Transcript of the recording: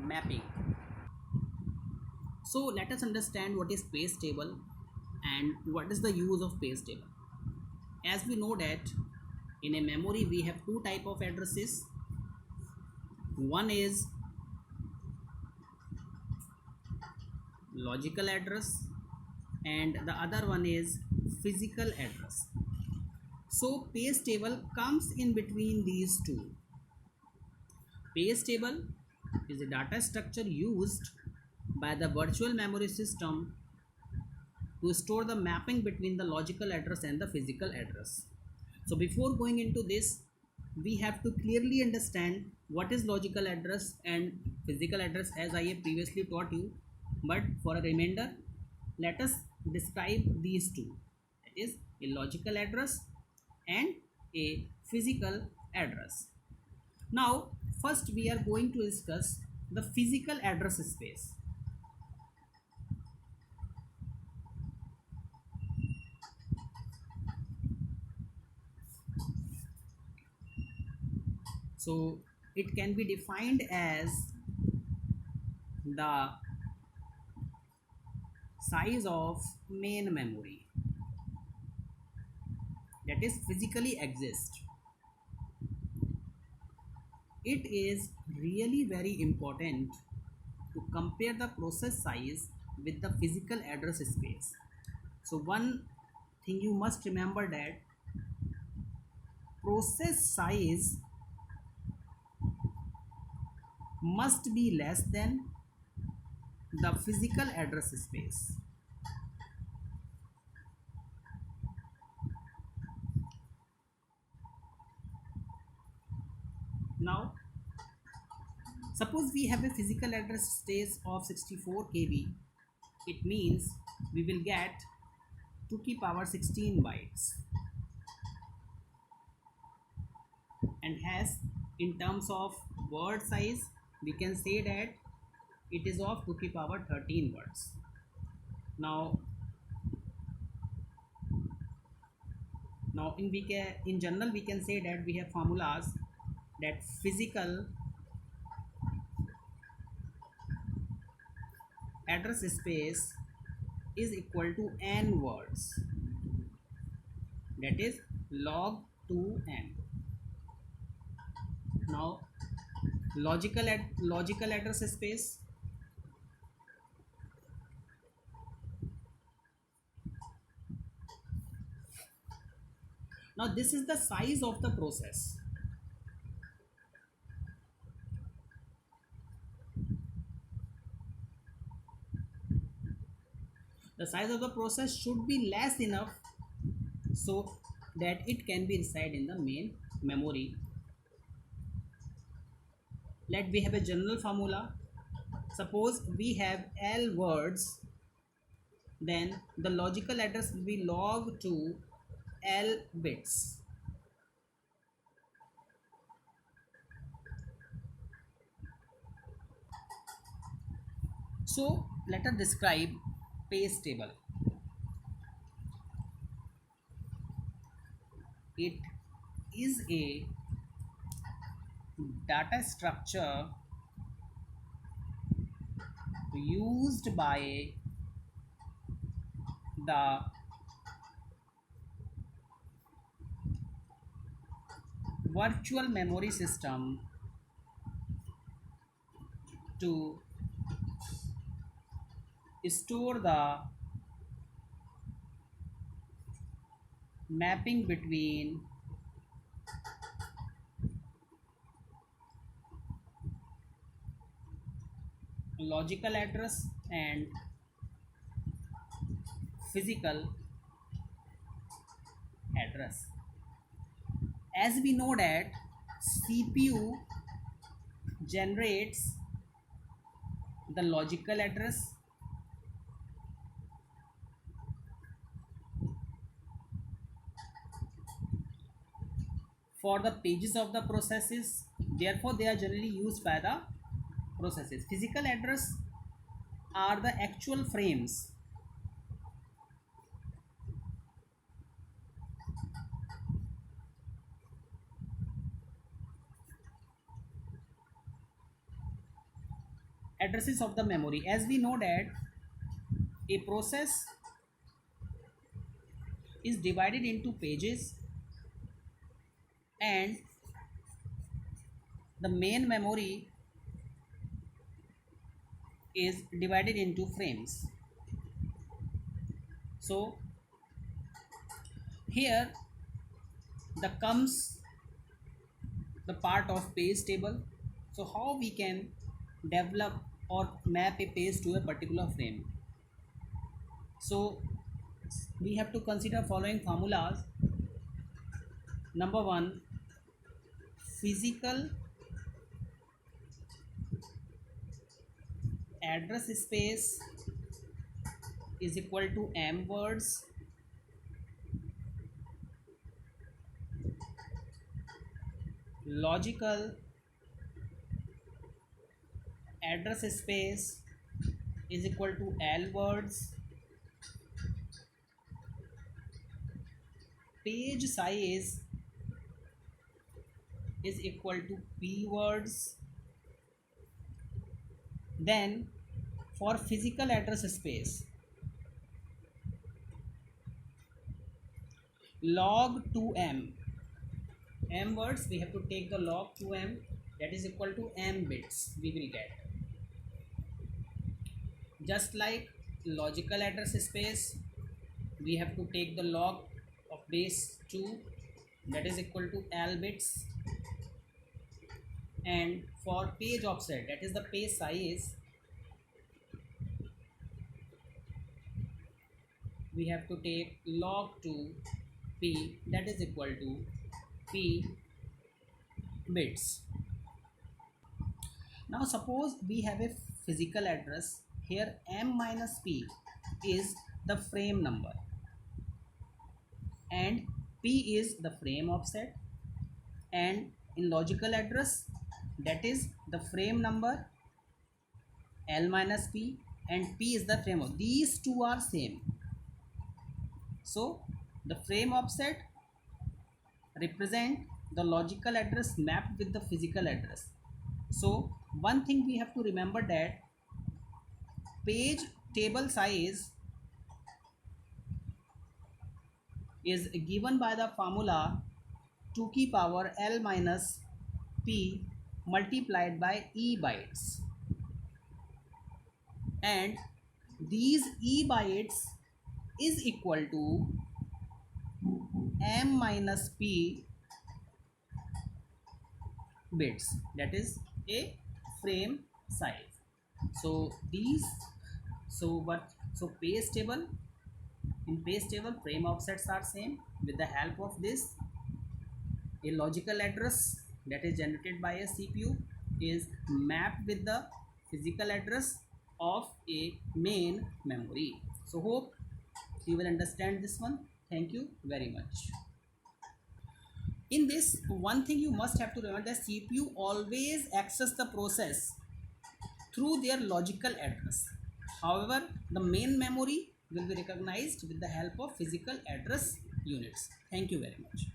mapping. So let us understand what is page table and what is the use of page table. As we know that in a memory we have two type of addresses. One is logical address and the other one is physical address. So page table comes in between these two. Page table is a data structure used by the virtual memory system to store the mapping between the logical address and the physical address. So before going into this, we have to clearly understand what is logical address and physical address as I have previously taught you. But for a remainder, let us describe these two. That is a logical address and a physical address. Now, first we are going to discuss the physical address space. So it can be defined as the size of main memory that is physically exist. It is really very important to compare the process size with the physical address space. So one thing you must remember that process size must be less than the physical address space. Now suppose we have a physical address space of 64 KB. It means we will get 2 to the power 16 bytes, and has in terms of word size we can say that it is of 2 to the power 13 words. Now in general we can say that we have formulas that physical address space is equal to n words, that is log 2n. Now logical address space, now this is the size of the process. The size of the process should be less enough so that it can be reside in the main memory. Let we have a general formula. Suppose we have L words, then the logical address will be log to L bits. So let us describe page table. It is a data structure used by the virtual memory system to store the mapping between logical address and physical address. As we know that CPU generates the logical address, for the pages of the processes, therefore they are generally used by the processes. Physical address are the actual frames addresses of the memory. As we know that a process is divided into pages and the main memory is divided into frames. So here the comes the part of page table. So how we can develop or map a page to a particular frame? So we have to consider following formulas. Number one, physical address space is equal to m words logical address space is equal to l words, page size is equal to p words. Then for physical address space, log 2m, m words we have to take the log 2m, that is equal to m bits we will get. Just like logical address space, we have to take the log of base 2, that is equal to l bits. And for page offset, that is the page size, we have to take log 2 p, that is equal to p bits. Now suppose we have a physical address. Here m minus p is the frame number and p is the frame offset, and in logical address, that is the frame number l minus p and p is the frame of, these two are same. So the frame offset represent the logical address mapped with the physical address. So one thing we have to remember, that page table size is given by the formula 2 की power l minus p multiplied by e bytes, and these e bytes is equal to m minus p bits, that is a frame size. So these, so page table, in page table frame offsets are same. With the help of this, a logical address that is generated by a CPU is mapped with the physical address of a main memory. So hope you will understand this one. Thank you very much. In this, one thing you must have to remember, that CPU always access the process through their logical address. However, the main memory will be recognized with the help of physical address units. Thank you very much.